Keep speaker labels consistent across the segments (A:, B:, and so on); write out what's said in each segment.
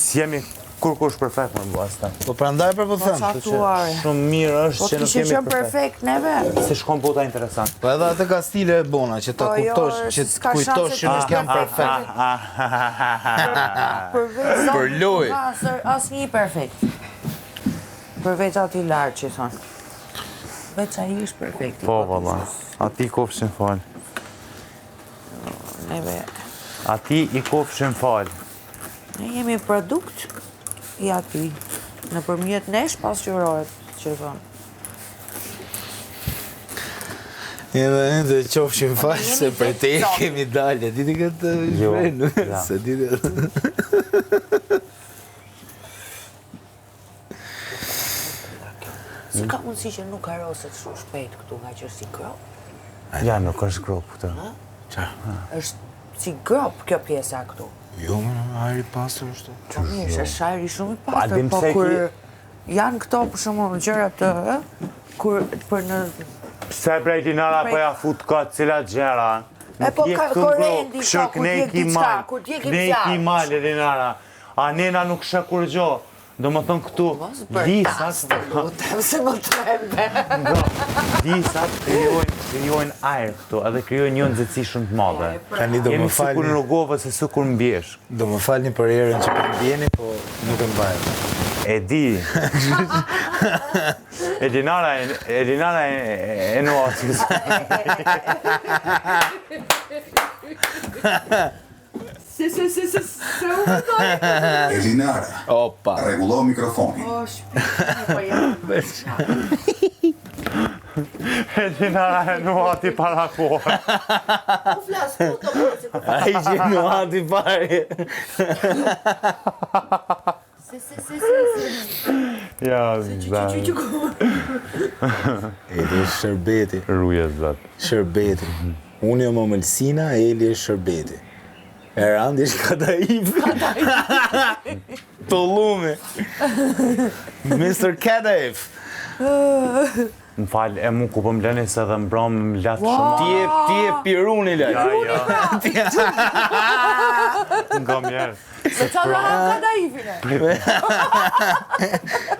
A: S'jemi kur kush perfekt më bësta.
B: Po prandaj për po them.
A: Shumë mirë është që nuk jemi
C: perfekt neve.
A: Se shkon bota interesant.
B: Po edhe atë ka stile e bona që ta kuptosh, që të kujtosh që nuk jam perfekt. Për lojë.
C: Asnjë perfekt. Përveç ati lartë që thonë. Veç ai është perfekt.
A: Po, valla. Ati i kofshin fal.
C: Neve.
A: Ati i kofshin fal.
C: Ne jemi produkt i ati. Në përmjet nesh pasqyrohet, që thonë.
B: Edhe ne të qofshin fal se për te kemi dalje. Diti këtë shprejnë, se diti...
C: Si ka mundësi që nuk haroset shumë shpejt këtu nga që është si grop?
A: Ja, nuk është grop këtu.
C: është si grop kjo pjesa këtu.
B: Jo, më ajri pasër është.
C: Po mirë, është ajri shumë i pasër, po kur janë këto për shumë gjërat të, kur për në...
A: Pse prej Dinara po ja fut ka cilat gjera?
C: E po korendi ka, kur djek diqka, kur djek i
A: Ne ki mal, Dinara. A nena nuk shë kur gjo. Do më thënë këtu, disat...
C: Se më trembe.
A: Disat kryojnë ajer këtu, edhe kryojnë një nëzëtësi shumë të madhe. Jemi sikur në rogove se sikur në bjesh.
B: Do më falni për erën që për mbjeni, po nuk e mbajë.
A: E di. Edinara e nuasis.
D: Elinara,
B: Opa.
D: rregullo mikrofonin.
A: Edinara e nuati para kohë.
B: A i që nuati pare.
A: Ja, zbat.
B: Eli është shërbeti.
A: Ruje, zbat.
B: Shërbeti. Unë jam Omelsina, Eli është shërbeti. Erandi është Kadaif. Tollume. Mr. Kadaif.
A: Më falë, e mu ku po më lëni se dhe më bram më latë shumë.
B: Ti e piruni lë.
A: Nga mjerë.
C: Se qa dhe hanë Kadaifine?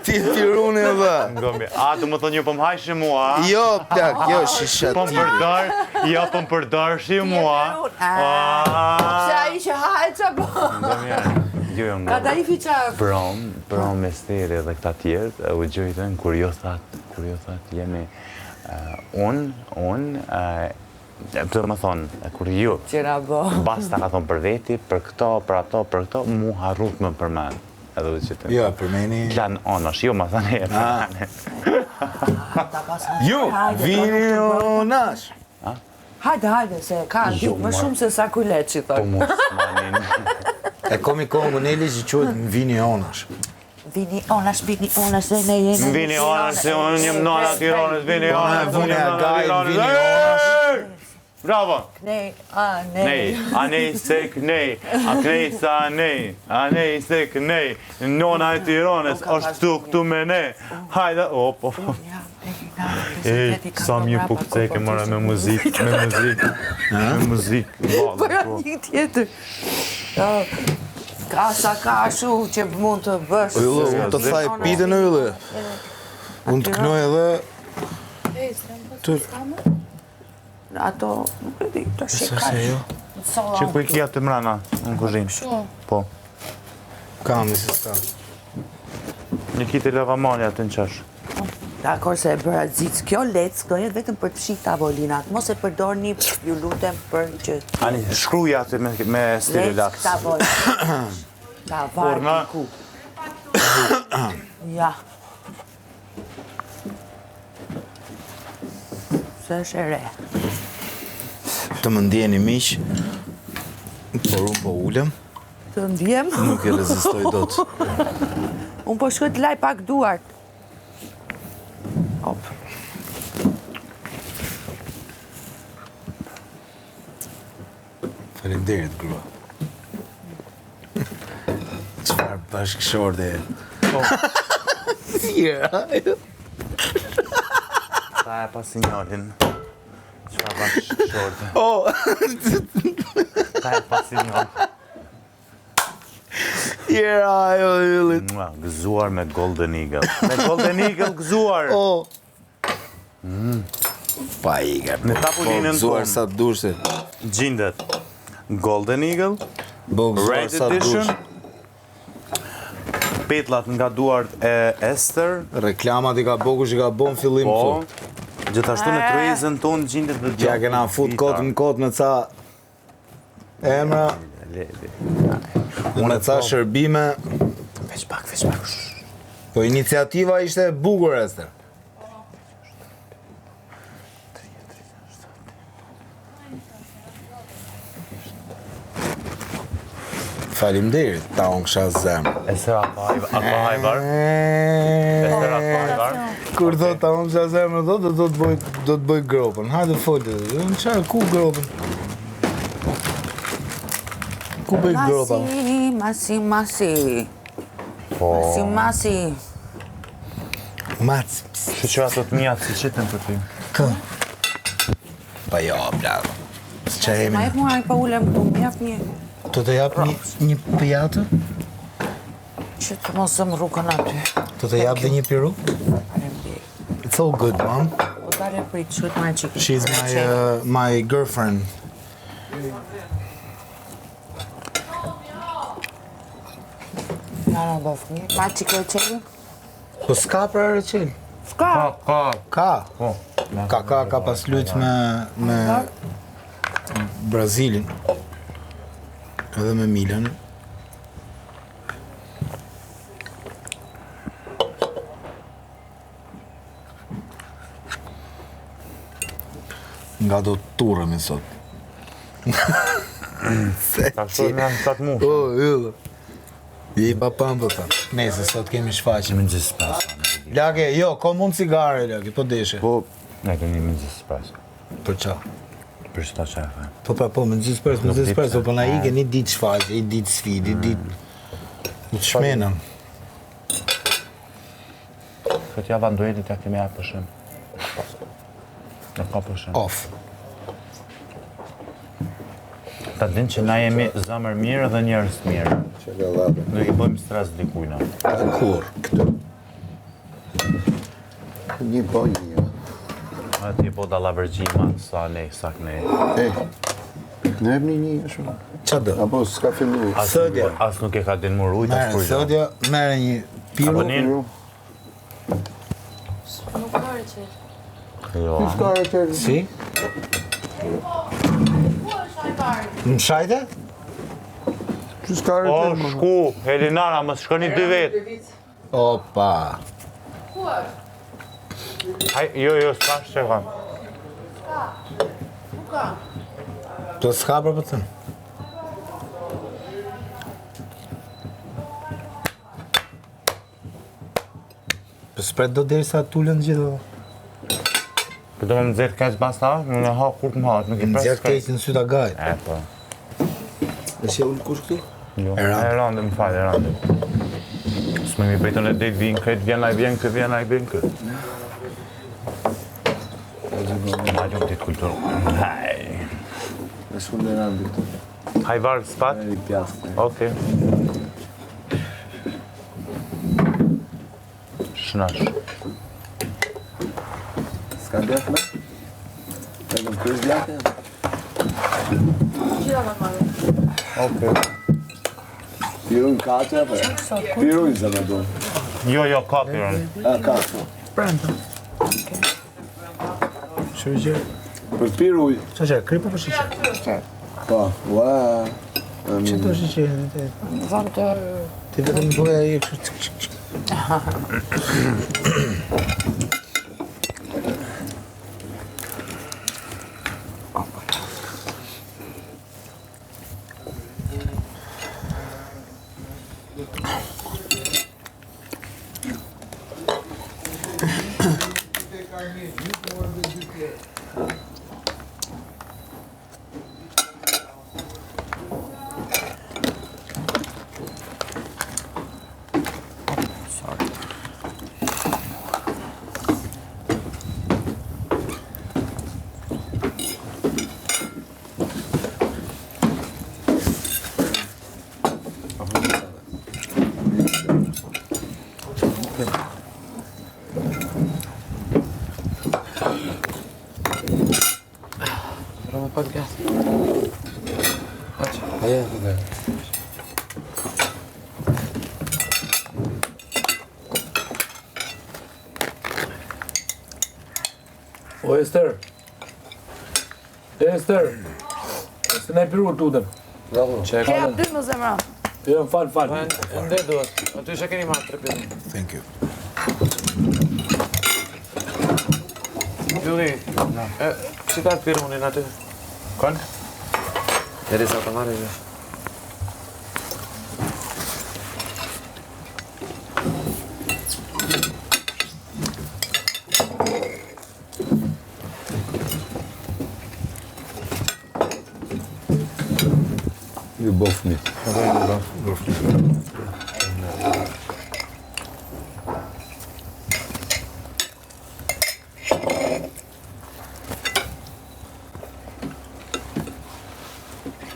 B: Ti e piruni dhe.
A: Nga mjerë. A, du më thonë një po më hajshi mua?
B: Jo, plak, jo, shishat.
A: Po më përdar, jo po më përdar shi mua.
C: Se a i që hajë që po?
A: Nga mjerë.
C: Kadaifi që...
A: Bram me steri dhe këta tjertë, u gjojtën kur jo thatë jemi unë, të më thonë, kur ju, basta ka thonë për veti, për këto, për ato, për këto, mu harrut më përmen. Edhe u qëtën.
B: Jo, përmeni...
A: Plan onash, jo më thane e përmene.
B: Ju, vini onash.
C: Hajde, se ka ditë më shumë se sa kujlet që
A: Po
C: thoi.
A: mu s'manin.
B: E komi kongu Neli që quhet vini onash.
C: Vini onash, se ne jemi...
A: Vini onash, se unë njëm nana Tiranës, vini onash,
B: Vuni Agaj, vini onash.
A: Bravo!
C: Nej, a nej.
A: Nej, a nej se kënej, a kënej sa nej, a nej se kënej, nona e Tiranës është këtu me ne. Hajde, op. Ej, sa mirë po këceke mëra me muzikë.
C: Bëra një tjetër. Ka sa ka shu që mund të bësh.
B: Yllë, unë të thaj pite në yllë. Unë të knoj edhe...
C: Ato, nuk e di, të shikaj.
A: Që ku i kja të mrana në kuzhinë? Po.
B: Kam, nëse s'ka.
A: Një kiti lavamanja të në qash.
C: Dakor se e bëra zicë. Kjo lecë, këto jetë vetëm për të fshik tavolinat. Mos e përdorni, ju lutem për që...
A: Ani, shkruja aty me stili
C: Lecë
A: laks.
C: tavolin. Ta varë ku. Ja. Se është e re.
B: Të më ndjeni miq, por unë po ulem,
C: Të ndjem.
B: nuk e rezistoj dot.
C: Unë po shkoj të laj pak duart. Hop.
B: Faleminderit, grua. Çfarë bashkëshorte e?
A: Ta e pa sinjalin. Qëra bashkëshorte. Ta e pa sinjalin.
B: Jera ajo yllit.
A: Gëzuar me Golden Eagle. Me Golden Eagle gëzuar.
B: O. Pa iga.
A: Në tapulinën
B: Gëzuar
A: tonë.
B: sa dushte.
A: Gjindet Golden Eagle,
B: Bo gëzuar
A: Red
B: sa
A: Edition,
B: dushte.
A: petlat nga duart e Ester,
B: Reklamat i ka bo kush i ka bo në fillim
A: po,
B: këtu.
A: gjithashtu në kryezën tonë gjindet dhe
B: Ja kena fut kot në kot me ca emra, me ca shërbime.
A: Veç pak.
B: Po iniciativa ishte e bukur, Ester. Faleminderit, ta unë kësha zemë.
A: Ester Akpa Hajvar. Ester Akpa Hajvar.
B: Kur do ta unë kësha zemë, do të bëj gropën. Hajde folë, në qaj, ku gropën? Ku bëj gropa?
C: Masi.
A: Po,
C: Masi.
B: Mac.
A: shëqëra të të mjatë si qëtën për ty.
B: Kë? Pa jo, blado. Së që
C: Ma
B: jemi.
C: jep mua ai pa ulem këtu, më jap një.
B: Do të jap një pijatë?
C: Që të mos zëm rrugën aty.
B: Do të jap dhe një piru?
C: Faleminderit.
B: It's all good, mom.
C: Po dale prit, shkojt ma e qikë.
B: She's my girlfriend.
C: Nara do fëmijë. Ma qikë e qelë?
B: Po s'ka për e qelë?
C: Ska.
B: Ka.
A: Po.
B: Ka pas lujt me Brazilin. Edhe me Milan. Nga do të turëm i sot.
A: Ta shumë janë qatë mu.
B: O, yllë. I pa pëmbë, ta. Nese, sot kemi shfaqe.
A: Më gjithë pas.
B: Lake, jo, ko mund cigare, Lake, po deshe.
A: Po, ne kemi më gjithë pas.
B: Për qa?
A: Për shta qafe.
B: Po, më gjithë spres, po na i ke një ditë shfaqe, i ditë sfidi, i ditë... Të shmenëm.
A: Këtë java nduetit ja kemi ja për shumë. Në ka për shumë.
B: Off.
A: Ta din që na jemi zamër mirë dhe njerëz mirë. Nuk i bëjmë stres dikujna.
B: Kur? Këtë.
E: Një po një.
A: A ti po da lavërgjima, sa nej, sa kënej.
E: Ne ebni një shumë.
B: Qa dë?
E: Apo s'ka fillu.
B: Sëdja.
A: As nuk e ka din më rujt, as
B: Mere,
A: kur gjë.
B: sëdja, mere një piru.
A: Abonin?
F: Nuk ka recet.
A: Jo.
E: S'ka e tërë.
B: Si? Në shajte?
E: S'ka e
A: O,
E: tërë.
A: shku, Elinara, më shkoni 2 vetë.
B: Opa.
A: Haj, jo, s'ka shqekan.
B: To s'ka për për tënë. Për spret do deri sa tullën gjithë dhe.
A: Për do më nëzirë keq basta, në ha kur më hatë, nuk i
B: Në
A: presë
B: zjarë kejtë në syta gajt.
A: E, po.
E: E si e ullë kush këtu?
A: Jo,
B: Erandi.
A: Erandi, më falë, Erandi. S'me mi bejtën e dejtë vinë këtë, vjen a i bjen këtë. Ma gjëm ditë kulturë. Haj.
E: E s'ku në randi këtu.
A: Hajvar, spat?
E: E i pjastë.
A: Okej. Shnash.
E: S'ka djak me? E në kërës djake?
F: Gjitha më marrë.
A: Okej.
E: Pirun katë, apo? Pirun se me do.
A: Jo, ka pirën.
E: A, katë.
B: Brenda. Shërgjë.
E: Për piruj.
B: Qa që, kripo për shqe?
E: Po, ua.
B: Që të shqe?
C: Vëm të...
B: Ti vetëm doja i kështë...
G: O Ester. Ester. Se ne pirur tutem.
C: Kja dy më zemra.
G: Jo, fal.
H: Ndër duhet. Aty që keni marrë 3 pjesë.
B: Thank you.
H: Juli, si ka pirunin aty?
A: Kon?
H: Deri sa të marrë gjë.
E: Ju bofni.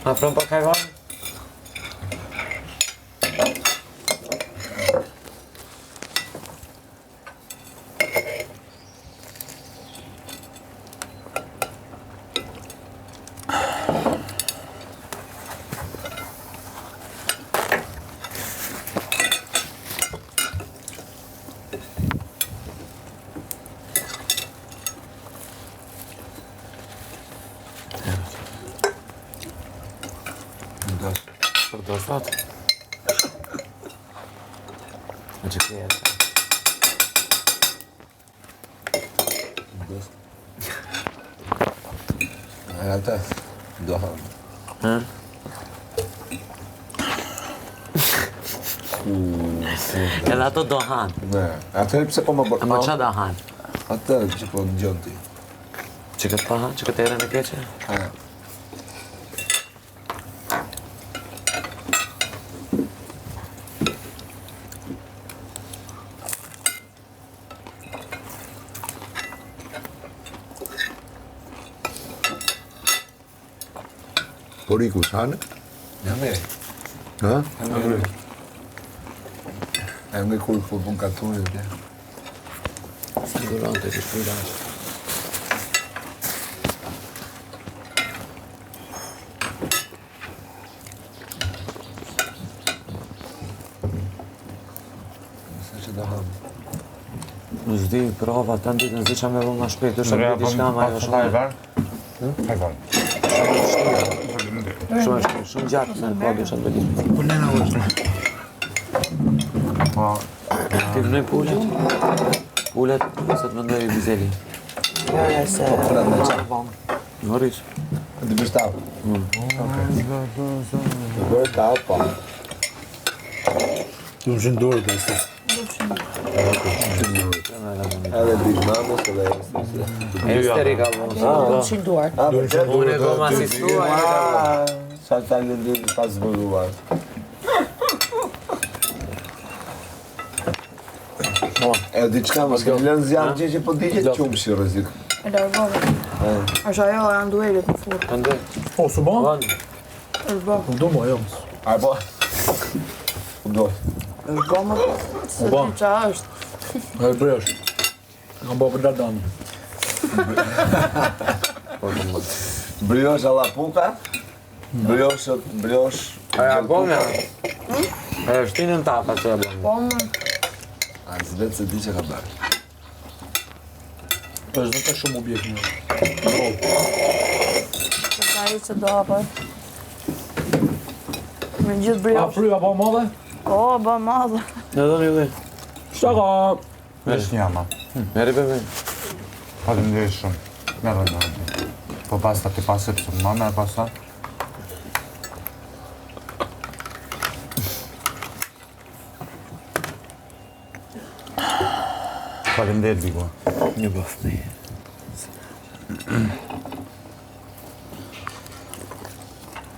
H: Afron pak hajvan? Për sot. Në që këtë jetë.
E: Ata, do hanë.
H: Edhe ato do hanë.
E: Ne, atë pse po më bërë.
H: Ama qa do hanë?
E: Atë që po në gjonë ti.
H: Që këtë pa hanë? Që këtë erën e keqe?
E: Poriku, s'hanë? Ja me. Ha? Ja me. E me kur pun katurin, ja.
H: Sigurante që shpëjdash.
E: Nëse që do hanë.
H: Në zdi, prova, të nditë në zdi që me vëllë nga shpejt, është në biti shka ma jo shumë. Shumë gjatë në pabi që të bëllit.
B: Punena është.
H: Ti vënoj pullet? Pullet, se të mëndoj vizeli.
C: Ja, se...
H: Norish?
E: Të bështavë. Të bërë ta, pa.
B: Du më shëndurë të asë.
E: Edhe bizmanës edhe e
H: E misteri ka vënë.
C: Më qinduar.
H: Unë e kom asistua.
E: Sa ta lëndim pas zbuluar. E diçka mos ke lënë zjarë gjë që po digjet qumë shi rrezik.
F: E largove. Është ajo janë duelit në furë.
H: Ande.
G: O, su bon?
F: Është bë.
G: Do më, jo.
E: A po? Do.
C: Është gomë.
F: Se ti qa është.
G: E bresh. Kam bërë për danë.
E: Briosh alla puka. Briosh.
H: Aja bom ja. E shtinën tapa që e bom.
F: Po më.
E: A zvetë se di që ka bërë.
G: është në të shumë objekt një.
F: Se ka i që do apë. Me gjithë
G: A
F: briosh.
G: fryja po madhe?
F: Po, bë madhe.
H: Në do një dhe.
G: Shta ka?
A: Vesh një ama.
H: Meri për me.
A: Faleminderit shumë. Merë në. Po pasta ti pasë pësë më merë pasta. Faleminderit Bigo.
H: Një bëftë një.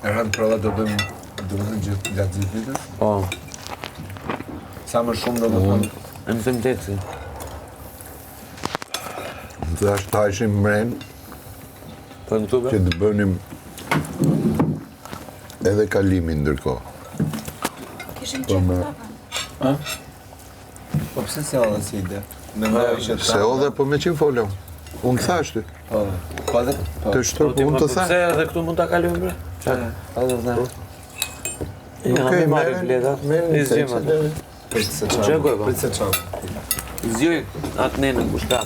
E: E rënë prova do bëjmë gjatë gjithë vitës?
H: Po.
E: Sa më shumë do të thonë?
H: E më thëmë të si.
E: Të ashtë tajshim mrenë
H: Po në këtu
E: që
H: be?
E: të bënim edhe kalimin ndërkohë.
F: Kishim
E: Po me...
I: Po pse se odhe si ide? Mendoj që
E: Se odhe po me qim folëm. Unë thashti.
I: Po edhe
E: Të shtër, po unë të tha.
H: Pse edhe këtu mund ta kalojmë bre? Çfarë? Edhe zna. Ja, më marrë bledat. I zgjema.
I: prit se
H: Çfarë
I: çam.
H: bëj?
I: Prit se çam.
H: Zgjoj atë nenën kush ka.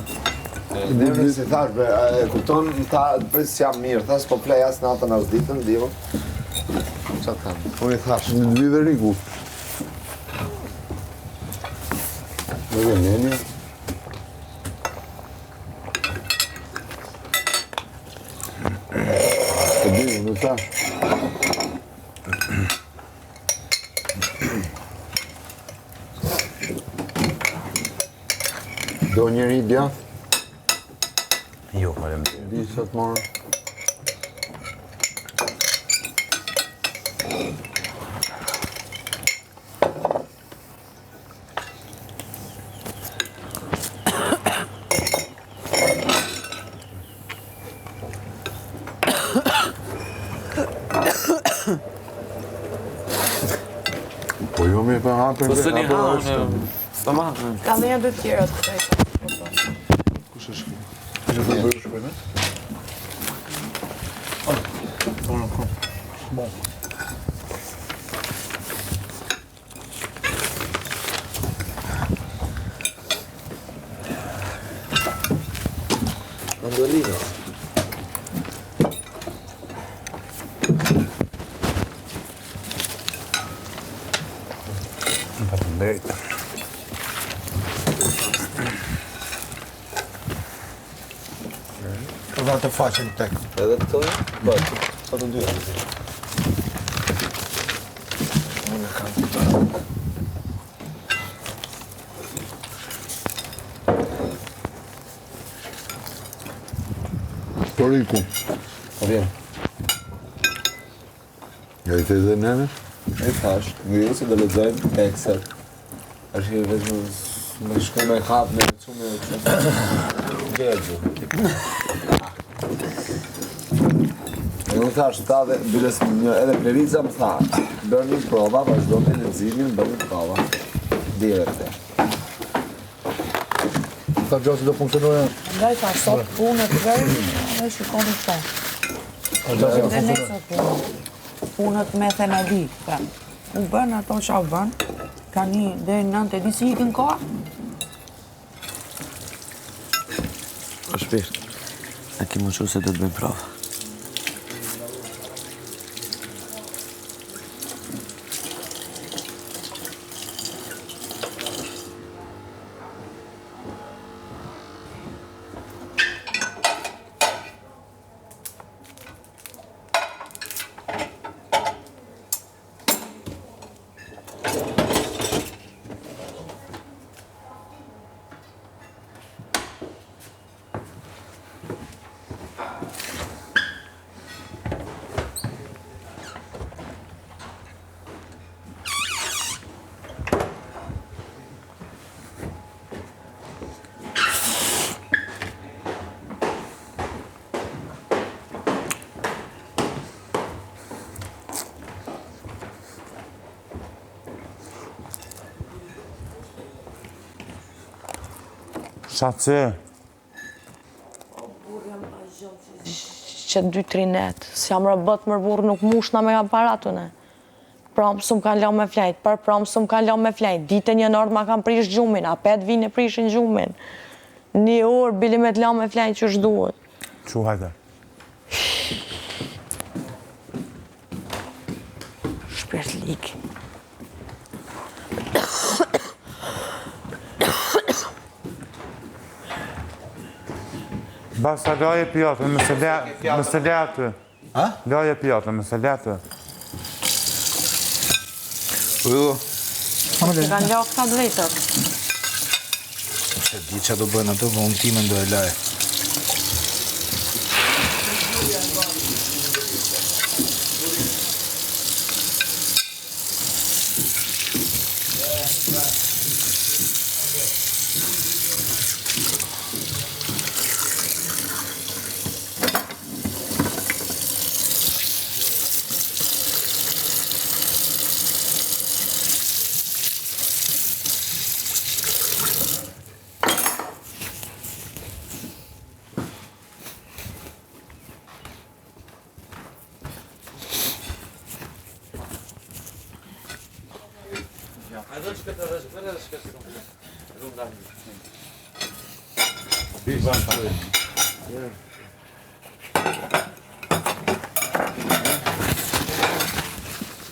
E: Nërë si thash, e kupton, ta pres jam mirë, thash po plej as natën as ditën, divo. Qa thamë? Unë i thash.
J: Në lidhe Riku. Në dhe neni. Të di, në thash. Do njëri djath?
A: Jo, falem.
J: Di sa të marrë. Po jo me për hapën
H: Po së një
J: apo
H: hanë,
J: është?
H: s'ta marrë.
F: Ka dhe një dy tjera të të
G: Kush është kjo? Që të bërë shpër, ne?
H: Mandolino.
A: Faleminderit.
B: Po dha të faqen tek.
I: Edhe këto? Po, sa të dyja.
J: Po Riku.
I: Po vjen.
J: Ja i the dhe nene?
I: E thash, ngriu se do lexojmë tekstet. Është vetëm me shkoj me hap në çumë këtë. Gjergju. Unë thash ta dhe biles një edhe Plerica më tha, bërë një prova, vazhdo me leximin, bërë një prova. Direkt.
G: Ta gjatë do funksionoja.
C: Ndaj ta sot punët vërë dhe shikoni këta. Dhe ne sot punët me themeli. U bën ato që u bën, ka një dhe në nëntë e di si ikin koha.
H: O shpirt. A ki më që se do të bëjmë prova.
A: Shaci.
K: Që 2-3 net, si jam robot më burë nuk mushna me aparatune. Pramë së më kanë lau me flajt, pramë së më kanë lau me flajt, dite një nërë ma kanë prish gjumin, a 5 vine prishin gjumin. Një orë bili me të lau me flajt që është duhet.
A: Që hajde?
K: Shpirt lik.
A: Basta laje pjatën, më se le aty.
B: Ha?
A: Laje pjatën, më se le aty.
B: Jo.
K: Që kanë lau këta drejtët.
B: Se di që do bëjnë ato, po unë timen do e laje.
A: Fish.